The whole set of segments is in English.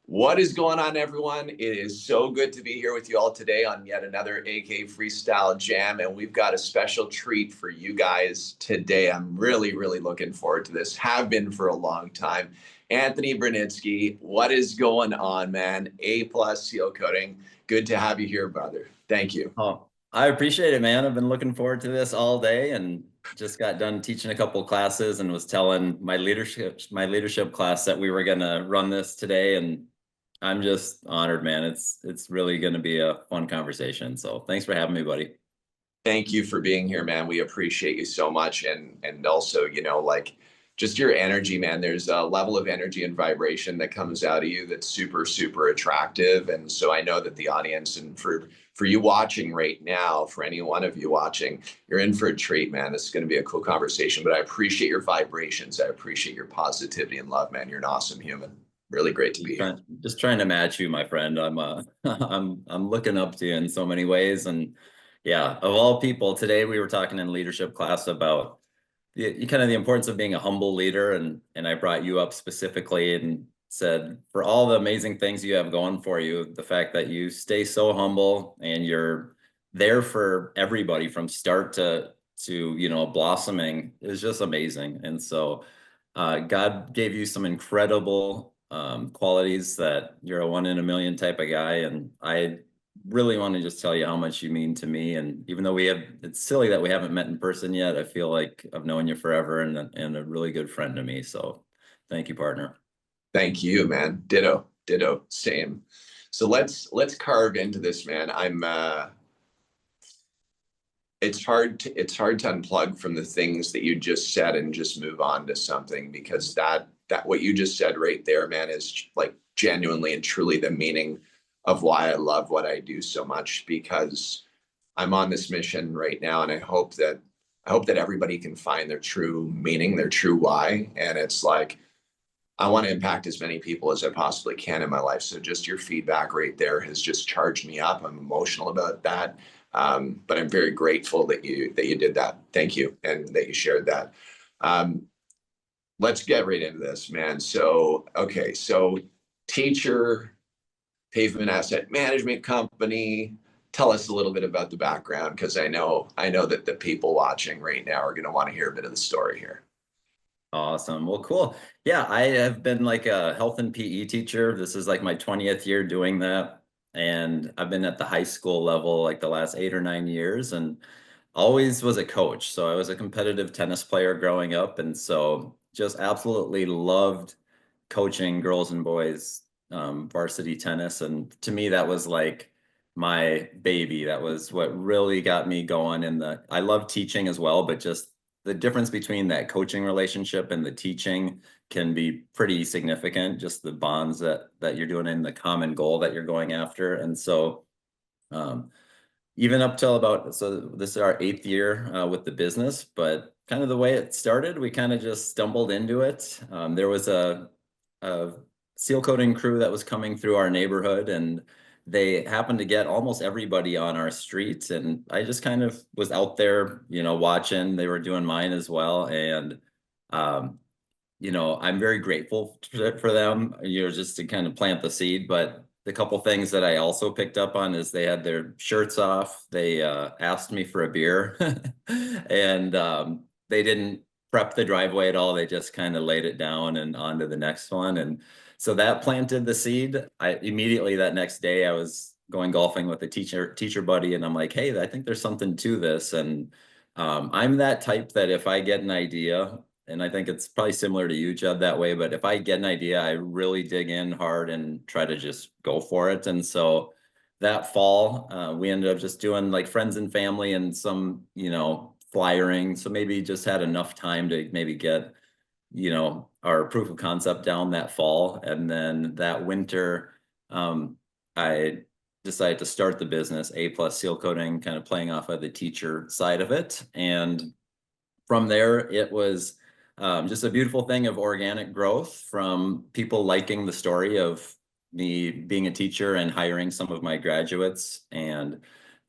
What is going on, everyone? It is so good to be here with you all today on yet another AK Freestyle Jam, and we've got a special treat for you guys today. I'm really looking forward to this. Have been for a long time. Anthony Brunitsky, what is going on, man? A+ Seal Coating. Good to have you here, brother. Thank you. Oh, I appreciate it, man. I've been looking forward to this all day and just got done teaching a couple classes and was telling my leadership class that we were gonna run this today, and I'm just honored, man. It's really gonna be a fun conversation. So thanks for having me, buddy. Thank you for being here, man. We appreciate you so much. And also, like just your energy, man. There's a level of energy and vibration that comes out of you that's super attractive. And so I know that the audience, and for you watching right now, for any one of you watching, you're in for a treat, man. This is going to be a cool conversation. But I appreciate your vibrations. I appreciate your positivity and love, man. You're an awesome human. Really great to be here. Just trying to match you, my friend. I'm I'm looking up to you in so many ways. And yeah, of all people, today we were talking in leadership class about kind of the importance of being a humble leader, and I brought you up specifically and said, for all the amazing things you have going for you, the fact that you stay so humble and you're there for everybody from start to blossoming is just amazing. And so God gave you some incredible qualities that you're a one in a million type of guy, and I really want to just tell you how much you mean to me. And even though it's silly that we haven't met in person yet, I feel like I've known you forever and a really good friend to me. So thank you, partner. Thank you, man. Ditto, same. So let's carve into this, man. It's hard to unplug from the things that you just said and just move on to something, because that what you just said right there, man, is like genuinely and truly the meaning of why I love what I do so much, because I'm on this mission right now, and I hope that everybody can find their true meaning, their true why. And it's like, I want to impact as many people as I possibly can in my life. So just your feedback right there has just charged me up. I'm emotional about that. But I'm very grateful that you did that. Thank you. And that you shared that. Um, let's get right into this, man. So, okay. So teacher, pavement asset management company. Tell us a little bit about the background, because I know that the people watching right now are going to want to hear a bit of the story here. Awesome. Well, cool. Yeah, I have been like a health and PE teacher. This is like my 20th year doing that. And I've been at the high school level like the last 8 or 9 years, and always was a coach. So I was a competitive tennis player growing up. And so just absolutely loved coaching girls and boys varsity tennis. And to me, that was like my baby. That was what really got me going. I love teaching as well, but just the difference between that coaching relationship and the teaching can be pretty significant, just the bonds that you're doing and the common goal that you're going after. And so um, even up till so this is our 8th year with the business, but kind of the way it started, we kind of just stumbled into it. There was a seal coating crew that was coming through our neighborhood, and they happened to get almost everybody on our streets. And I just kind of was out there, watching. They were doing mine as well. And, um, I'm very grateful for them, just to kind of plant the seed. But the couple things that I also picked up on is they had their shirts off. They asked me for a beer and they didn't prep the driveway at all. They just kind of laid it down and on to the next one. And so that planted the seed. I immediately that next day I was going golfing with a teacher buddy, and I'm like, hey, I think there's something to this. And I'm that type that if I get an idea, and I think it's probably similar to you, Judd, that way, but if I get an idea, I really dig in hard and try to just go for it. And so that fall, we ended up just doing like friends and family and some, flyering. So maybe just had enough time to maybe get our proof of concept down that fall. And then that winter, I decided to start the business, A+ Seal Coating, kind of playing off of the teacher side of it. And from there, it was just a beautiful thing of organic growth from people liking the story of me being a teacher and hiring some of my graduates. And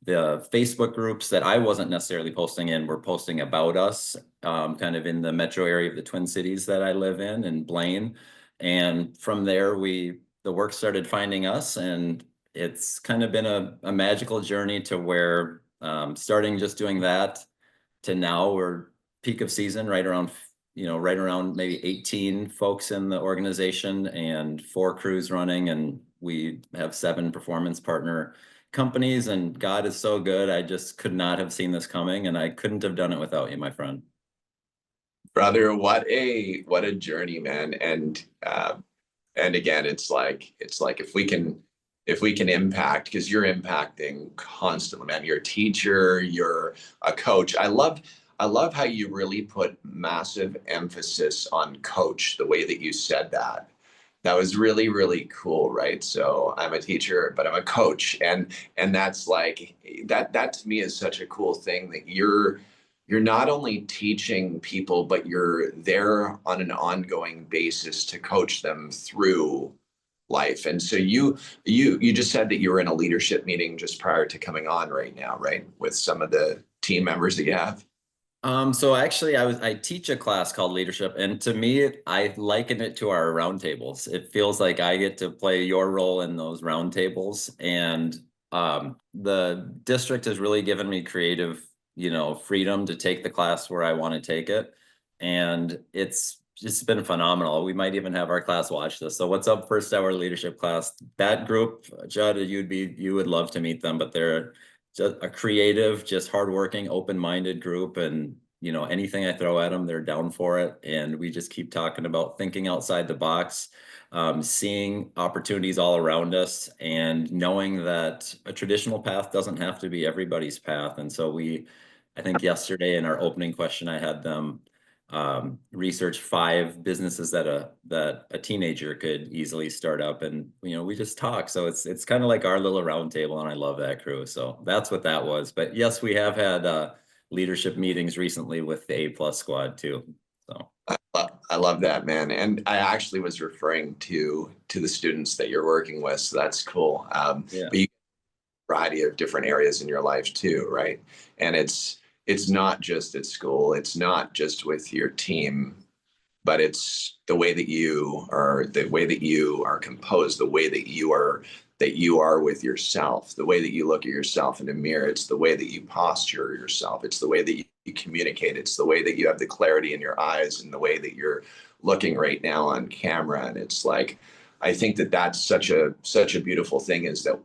the Facebook groups that I wasn't necessarily posting in were posting about us, kind of in the metro area of the Twin Cities that I live in Blaine. And from there, we the work started finding us, and it's kind of been a magical journey to where starting just doing that to now we're peak of season right around right around maybe 18 folks in the organization and 4 crews running, and we have 7 performance partner companies, and God is so good. I just could not have seen this coming, and I couldn't have done it without you, my friend. Brother, what a journey, man. And again, it's like if we can impact, because you're impacting constantly, man. You're a teacher, you're a coach. I love how you really put massive emphasis on coach, the way that you said that. That was really, really cool, right? So I'm a teacher, but I'm a coach. And that's like that to me is such a cool thing that you're not only teaching people, but you're there on an ongoing basis to coach them through life. And so you just said that you were in a leadership meeting just prior to coming on right now, right? With some of the team members that you have. So actually I teach a class called leadership, and to me, I liken it to our roundtables. It feels like I get to play your role in those roundtables, and the district has really given me creative, freedom to take the class where I want to take it. And it's just been phenomenal. We might even have our class watch this. So what's up, first hour leadership class? That group, Judd, you would love to meet them, but they're just a creative, just hardworking, open-minded group. And, anything I throw at them, they're down for it. And we just keep talking about thinking outside the box, seeing opportunities all around us, and knowing that a traditional path doesn't have to be everybody's path. And so I think yesterday in our opening question, I had them research 5 businesses that a teenager could easily start up, and we just talk. So it's kind of like our little round table, and I love that crew. So that's what that was. But yes, we have had leadership meetings recently with the A+ squad too. So I love that, man. And I actually was referring to the students that you're working with. So that's cool. yeah. But you variety of different areas in your life too, right? And it's not just at school, it's not just with your team, but it's the way that you are composed, the way that you are with yourself, the way that you look at yourself in a mirror. It's the way that you posture yourself. It's the way that you communicate. It's the way that you have the clarity in your eyes and the way that you're looking right now on camera. And it's like, I think that that's such a beautiful thing, is that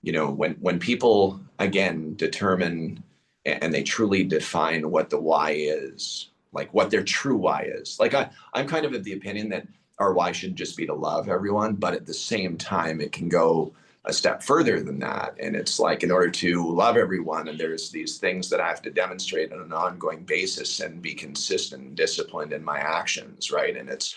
when people again determine and they truly define what the why is, like what their true why is. Like I'm kind of the opinion that our why should just be to love everyone, but at the same time it can go a step further than that. And it's like, in order to love everyone, and there's these things that I have to demonstrate on an ongoing basis and be consistent and disciplined in my actions, right? And it's,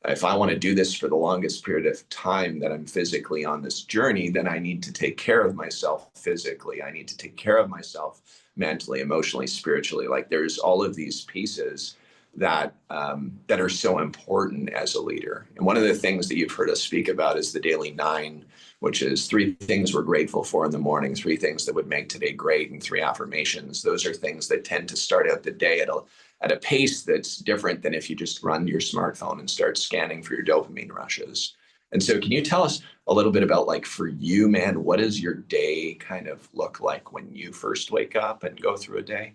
if I want to do this for the longest period of time that I'm physically on this journey, then I need to take care of myself physically. I need to take care of myself mentally, emotionally, spiritually. Like there's all of these pieces that that are so important as a leader. And one of the things that you've heard us speak about is the daily 9, which is 3 things we're grateful for in the morning, 3 things that would make today great, and 3 affirmations. Those are things that tend to start out the day at a pace that's different than if you just run your smartphone and start scanning for your dopamine rushes. And so can you tell us a little bit about, like, for you, man, what does your day kind of look like when you first wake up and go through a day?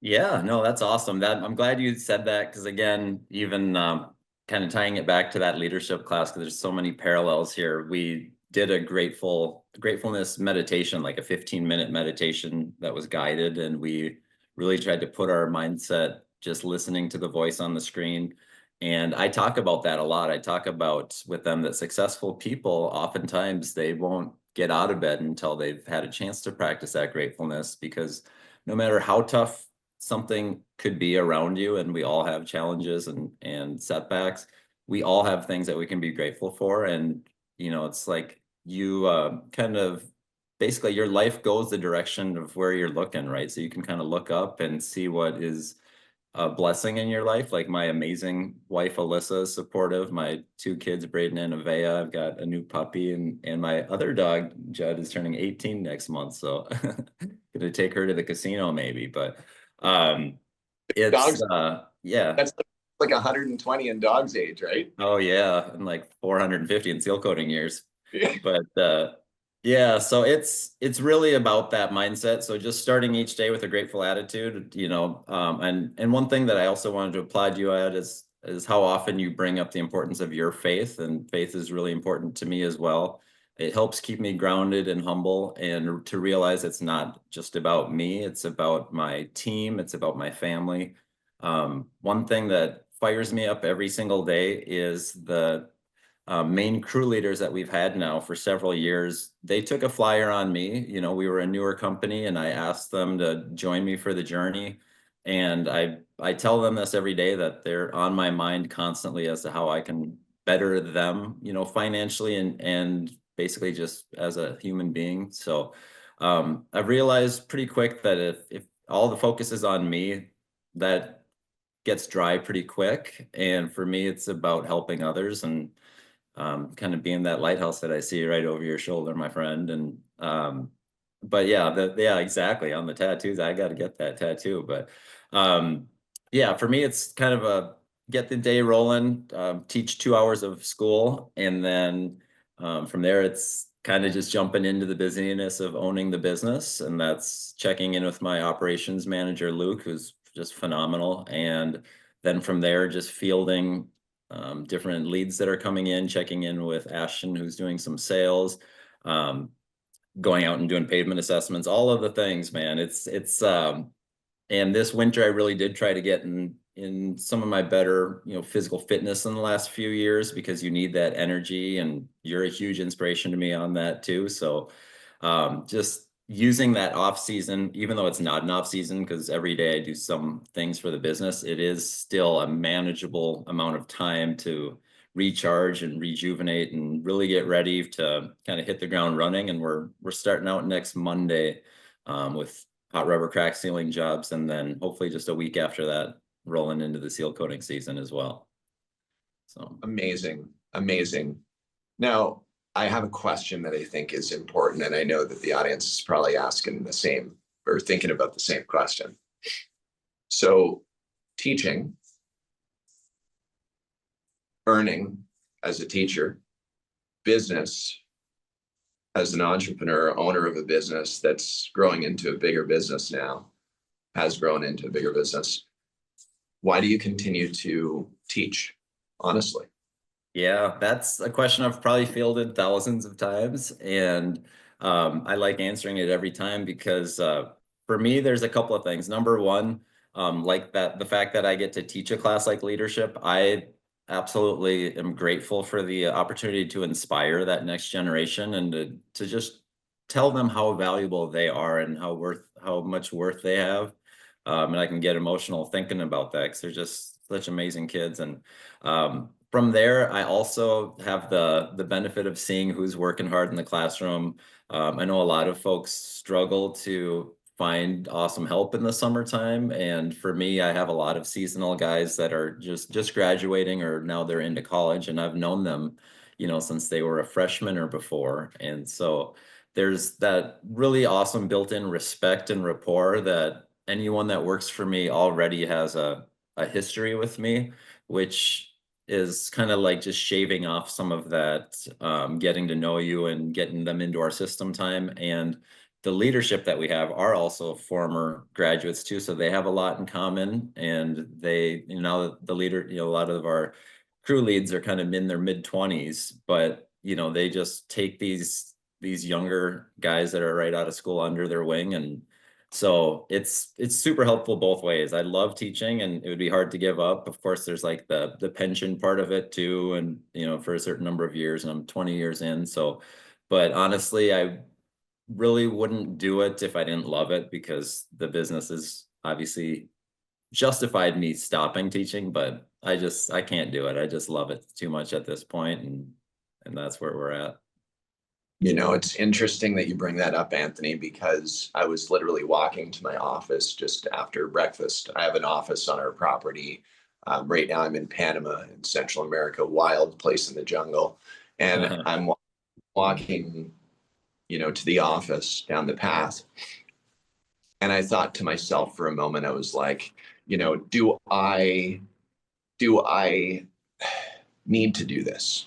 Yeah, no, that's awesome. I'm glad you said that, because again, even kind of tying it back to that leadership class, because there's so many parallels here. We did a gratefulness meditation, like a 15-minute meditation that was guided, and we really tried to put our mindset just listening to the voice on the screen. And I talk about that a lot. I talk about with them that successful people, oftentimes they won't get out of bed until they've had a chance to practice that gratefulness, because no matter how tough something could be around you, and we all have challenges and setbacks, we all have things that we can be grateful for. And it's like you kind of basically your life goes the direction of where you're looking, right? So you can kind of look up and see what is a blessing in your life. Like my amazing wife Alyssa is supportive, my 2 kids Braden and Avea, I've got a new puppy, and my other dog Judd is turning 18 next month, so gonna take her to the casino maybe. But it's Dogs, yeah. that's like 120 in dog's age, right? Oh yeah, and like 450 in seal coating years. Yeah. But yeah, so it's really about that mindset. So just starting each day with a grateful attitude, and one thing that I also wanted to applaud you at is how often you bring up the importance of your faith, and faith is really important to me as well. It helps keep me grounded and humble, and to realize it's not just about me, it's about my team, it's about my family. One thing that fires me up every single day is the main crew leaders that we've had now for several years. They took a flyer on me. We were a newer company, and I asked them to join me for the journey. And I tell them this every day, that they're on my mind constantly as to how I can better them, financially and basically just as a human being. So I've realized pretty quick that if all the focus is on me, that gets dry pretty quick. And for me, it's about helping others and kind of being that lighthouse that I see right over your shoulder, my friend. And but yeah, yeah, exactly. On the tattoos, I got to get that tattoo. But yeah, for me, it's kind of a get the day rolling, teach 2 hours of school, and then from there, it's kind of just jumping into the busyness of owning the business, and that's checking in with my operations manager, Luke, who's just phenomenal, and then from there, just fielding different leads that are coming in, checking in with Ashton, who's doing some sales, um, going out and doing pavement assessments, all of the things, man. And this winter I really did try to get in some of my better, physical fitness in the last few years, because you need that energy, and you're a huge inspiration to me on that too. So just using that off season, even though it's not an off season, because every day I do some things for the business, it is still a manageable amount of time to recharge and rejuvenate and really get ready to kind of hit the ground running. And we're starting out next Monday with hot rubber crack sealing jobs, and then hopefully just a week after that, rolling into the seal coating season as well. So Amazing. Amazing. Now, I have a question that I think is important, and I know that the audience is probably asking the same or thinking about the same question. So, teaching, earning as a teacher, business as an entrepreneur, owner of a business that's growing into a bigger business now, has grown into a bigger business. Why do you continue to teach, honestly? yeah, that's a question I've probably fielded thousands of times, and I like answering it every time because for me, there's a couple of things. Number one, like the fact that I get to teach a class like leadership, I absolutely am grateful for the opportunity to inspire that next generation, and to just tell them how valuable they are and how much worth they have. And I can get emotional thinking about that because they're just such amazing kids. And from there, I also have the benefit of seeing who's working hard in the classroom. I know a lot of folks struggle to find awesome help in the summertime, and for me, I have a lot of seasonal guys that are just graduating, or now they're into college, and I've known them, since they were a freshman or before. And so there's that really awesome built-in respect and rapport that anyone that works for me already has a history with me, which is kind of like just shaving off some of that getting to know you and getting them into our system time. And the leadership that we have are also former graduates too, so they have a lot in common. And they, the leader, a lot of our crew leads are kind of in their mid-20s, but they just take these younger guys that are right out of school under their wing. And so it's super helpful both ways. I love teaching, and it would be hard to give up. Of course, there's like the pension part of it too, and for a certain number of years, and I'm 20 years in. So, but honestly, I really wouldn't do it if I didn't love it, because the business is obviously justified me stopping teaching, but I can't do it. I just love it too much at this point, and that's where we're at. It's interesting that you bring that up, Anthony, because I was literally walking to my office just after breakfast. I have an office on our property. Right now, I'm in Panama, in Central America, wild place in the jungle. And I'm walking, to the office down the path. And I thought to myself for a moment, I was like, do I do I need to do this?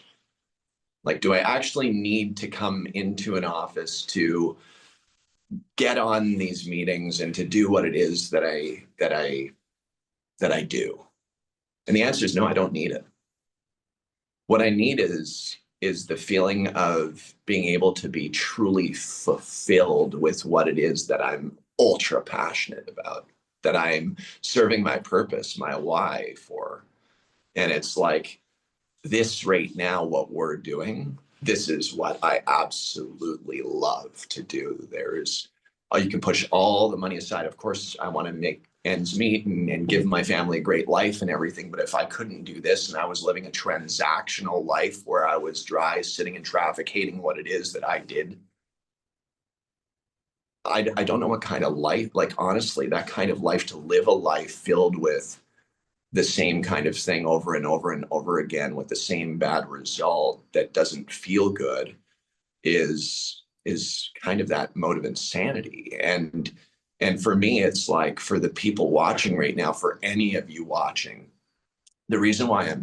Like, do I actually need to come into an office to get on these meetings and to do what it is that I do? And the answer is no, I don't need it. What I need is the feeling of being able to be truly fulfilled with what it is that I'm ultra passionate about, that I'm serving my purpose, my why for. And it's like, this right now, what we're doing, this is what I absolutely love to do. There's, you can push all the money aside. Of course, I want to make ends meet and give my family a great life and everything. But if I couldn't do this and I was living a transactional life where I was dry, sitting in traffic, hating what it is that I did, I don't know what kind of life, like honestly, that kind of life, to live a life filled with the same kind of thing over and over and over again with the same bad result that doesn't feel good, is kind of that mode of insanity. And for me, it's like, for the people watching right now, for any of you watching, the reason why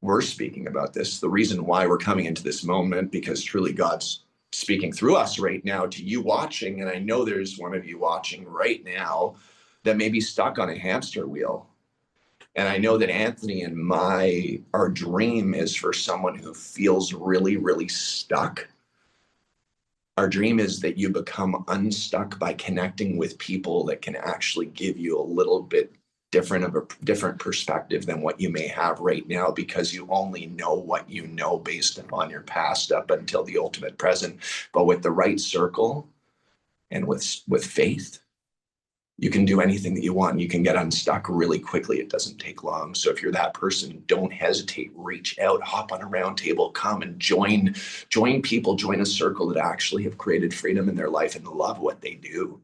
we're speaking about this, the reason why we're coming into this moment, because truly God's speaking through us right now to you watching. And I know there's one of you watching right now that may be stuck on a hamster wheel. And I know that Anthony and our dream is for someone who feels really, really stuck. Our dream is that you become unstuck by connecting with people that can actually give you a little bit different perspective than what you may have right now, because you only know what you know based upon your past up until the ultimate present. But with the right circle and with faith, you can do anything that you want. You can get unstuck really quickly. It doesn't take long. So if you're that person, don't hesitate. Reach out, hop on a round table, come and join people, join a circle that actually have created freedom in their life and love what they do.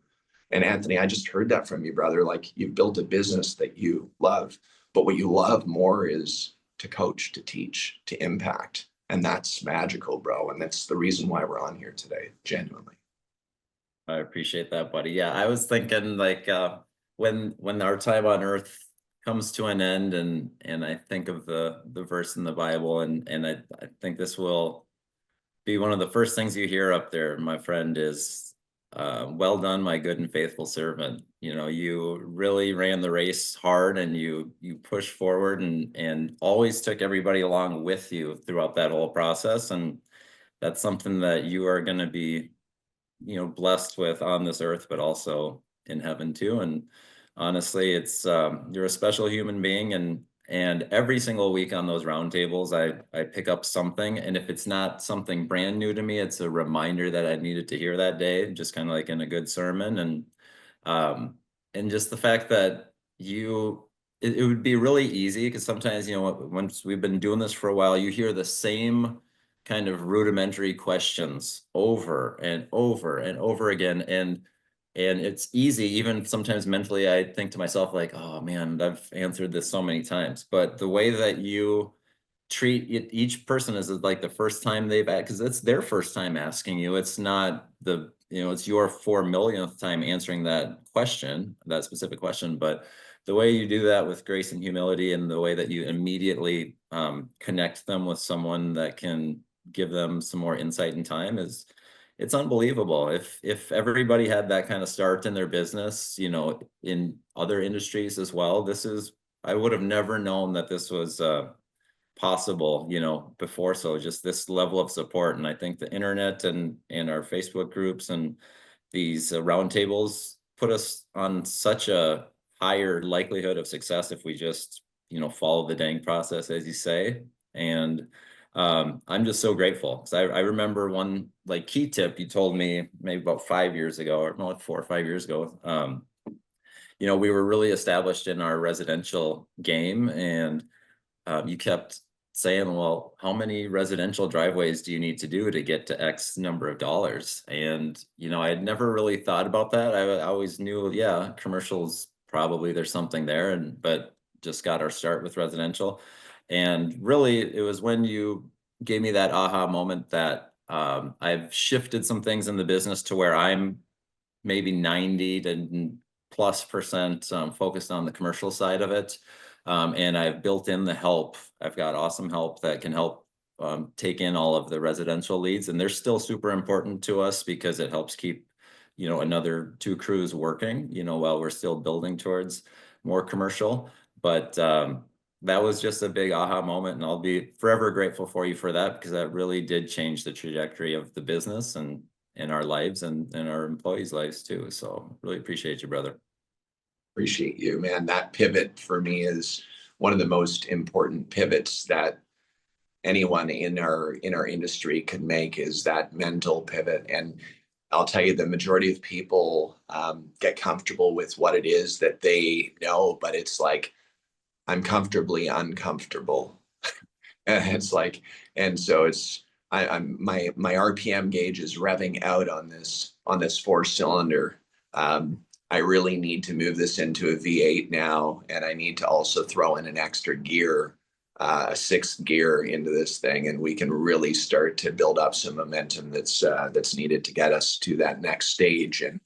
And Anthony, I just heard that from you, brother. Like, you've built a business that you love, but what you love more is to coach, to teach, to impact. And that's magical, bro. And that's the reason why we're on here today, genuinely. I appreciate that, buddy. Yeah, I was thinking like when our time on earth comes to an end, and I think of the verse in the Bible, and I think this will be one of the first things you hear up there, my friend, is well done, my good and faithful servant. You know, you really ran the race hard, and you pushed forward and always took everybody along with you throughout that whole process. And that's something that you are going to be, you know, blessed with on this earth, but also in heaven too. And honestly, it's you're a special human being, and every single week on those roundtables, I pick up something, and if it's not something brand new to me, it's a reminder that I needed to hear that day, just kind of like in a good sermon. Um, and just the fact that it would be really easy, because sometimes, you know, once we've been doing this for a while, you hear the same kind of rudimentary questions over and over and over again. And it's easy, even sometimes mentally, I think to myself, like, oh man, I've answered this so many times. But the way that you treat it, each person is like the first time they've asked, because it's their first time asking you. It's not the, you know, it's your 4 millionth time answering that question, that specific question. But the way you do that with grace and humility, and the way that you immediately connect them with someone that can give them some more insight and time, is it's unbelievable. If everybody had that kind of start in their business, you know, in other industries as well, I would have never known that this was possible, you know, before. So just this level of support. And I think the internet and our Facebook groups and these roundtables put us on such a higher likelihood of success if we just, you know, follow the dang process, as you say. And I'm just so grateful, because I remember one like key tip you told me maybe about 5 years ago, or no, like 4 or 5 years ago. You know, we were really established in our residential game, and you kept saying, well, how many residential driveways do you need to do to get to X number of dollars? And, you know, I had never really thought about that. I always knew, yeah, commercials, probably there's something there, but just got our start with residential. And really, it was when you gave me that aha moment that I've shifted some things in the business to where I'm maybe 90 to plus percent focused on the commercial side of it. And I've built in the help. I've got awesome help that can help take in all of the residential leads, and they're still super important to us because it helps keep, another 2 crews working, while we're still building towards more commercial. But that was just a big aha moment, and I'll be forever grateful for you for that, because that really did change the trajectory of the business and in our lives and our employees' lives too. So really appreciate you, brother. Appreciate you, man. That pivot for me is one of the most important pivots that anyone in our industry could make, is that mental pivot. And I'll tell you, the majority of people get comfortable with what it is that they know, but it's like, I'm comfortably uncomfortable. And it's like, and so I'm my RPM gauge is revving out on this 4-cylinder. I really need to move this into a V8 now, and I need to also throw in an extra gear, a 6th gear into this thing, and we can really start to build up some momentum that's needed to get us to that next stage. And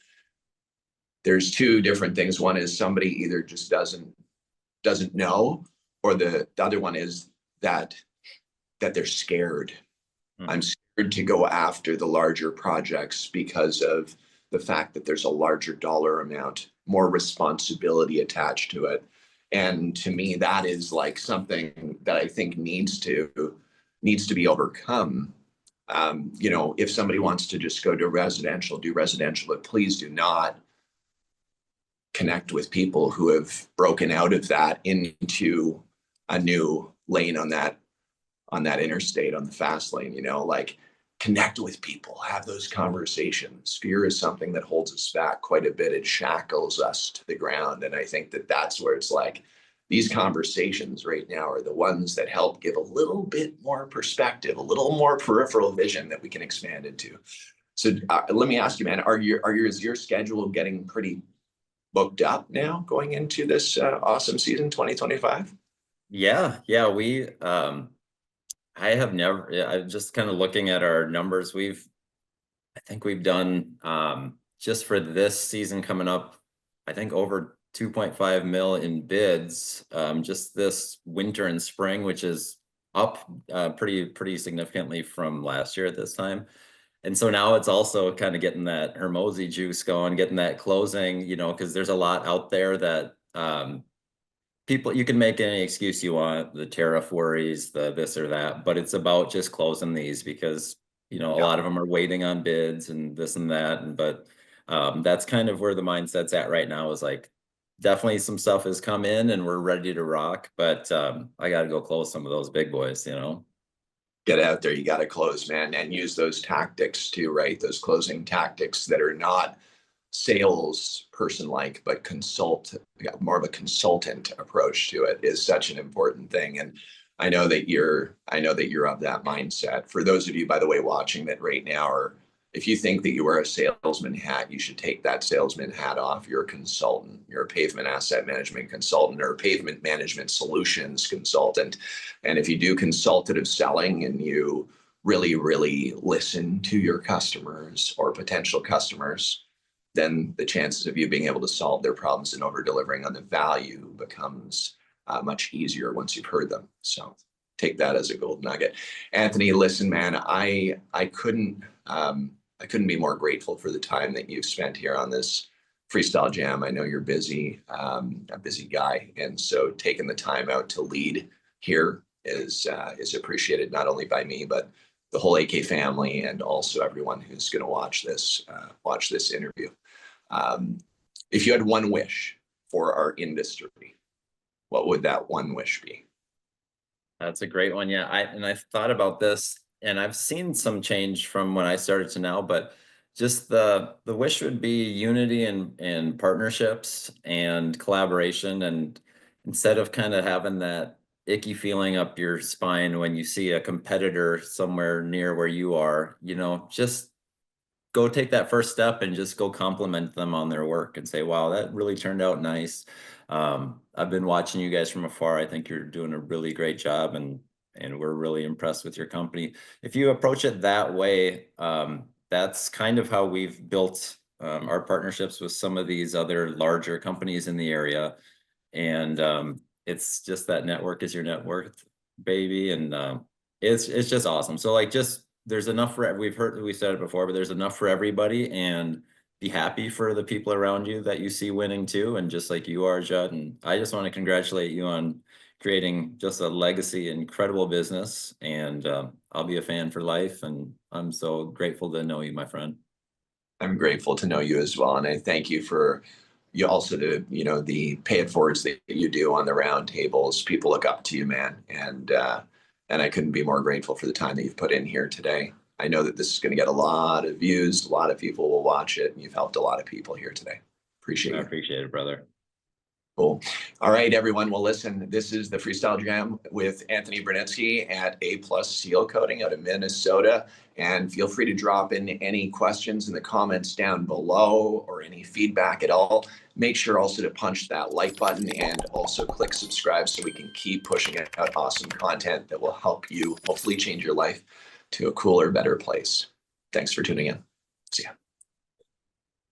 there's 2 different things. One is somebody either just doesn't know, or the other one is that they're scared. I'm scared to go after the larger projects because of the fact that there's a larger dollar amount, more responsibility attached to it. And to me, that is like something that I think needs to be overcome. If somebody wants to just go to residential, do residential, but please do not connect with people who have broken out of that into a new lane on that interstate, on the fast lane. Like, connect with people, have those conversations. Fear is something that holds us back quite a bit. It shackles us to the ground. And I think that that's where it's like, these conversations right now are the ones that help give a little bit more perspective, a little more peripheral vision that we can expand into. So let me ask you, man, is your schedule getting pretty booked up now going into this awesome season 2025? Yeah, I have never, yeah, I'm just kind of looking at our numbers. I think we've done, just for this season coming up, I think over 2.5 mil in bids, just this winter and spring, which is up, pretty significantly from last year at this time. And so now it's also kind of getting that Hermosi juice going, getting that closing, because there's a lot out there that, people, you can make any excuse you want, the tariff worries, the this or that, but it's about just closing these, because a lot of them are waiting on bids and this and that. But that's kind of where the mindset's at right now, is like, definitely some stuff has come in and we're ready to rock, but I got to go close some of those big boys. Get out there, you got to close, man, and use those tactics too, right? Those closing tactics that are not sales person like, but more of a consultant approach to it, is such an important thing. And I know that you're of that mindset. For those of you, by the way, watching that right now, or if you think that you wear a salesman hat, you should take that salesman hat off. You're a consultant. You're a pavement asset management consultant, or a pavement management solutions consultant. And if you do consultative selling and you really, really listen to your customers or potential customers, then the chances of you being able to solve their problems and over delivering on the value becomes much easier once you've heard them. So take that as a gold nugget. Anthony, listen, man, I couldn't be more grateful for the time that you've spent here on this freestyle jam. I know you're busy, a busy guy, and so taking the time out to lead here is appreciated, not only by me, but the whole AK family, and also everyone who's going to watch this interview. If you had one wish for our industry, what would that one wish be? That's a great one. Yeah, I've thought about this, and I've seen some change from when I started to now, but just the wish would be unity and partnerships and collaboration. And instead of kind of having that icky feeling up your spine when you see a competitor somewhere near where you are, just go take that first step and just go compliment them on their work and say, wow, that really turned out nice. I've been watching you guys from afar. I think you're doing a really great job, and we're really impressed with your company. If you approach it that way, that's kind of how we've built our partnerships with some of these other larger companies in the area. And it's just that network is your net worth, baby. And it's just awesome. So like, just there's enough for, we said it before, but there's enough for everybody, and be happy for the people around you that you see winning too. And just like you are, Judd. And I just want to congratulate you on creating just a legacy, incredible business. And I'll be a fan for life. And I'm so grateful to know you, my friend. I'm grateful to know you as well. And I thank you for you also to, the pay it forwards that you do on the round tables. People look up to you, man. And I couldn't be more grateful for the time that you've put in here today. I know that this is going to get a lot of views. A lot of people will watch it, and you've helped a lot of people here today. Appreciate I you. appreciate it, brother. Cool. All right, everyone. Well, listen, this is the Freestyle Jam with Anthony Brunetsky at A+ Seal Coating out of Minnesota. And feel free to drop in any questions in the comments down below, or any feedback at all. Make sure also to punch that like button, and also click subscribe so we can keep pushing out awesome content that will help you hopefully change your life to a cooler, better place. Thanks for tuning in. See ya.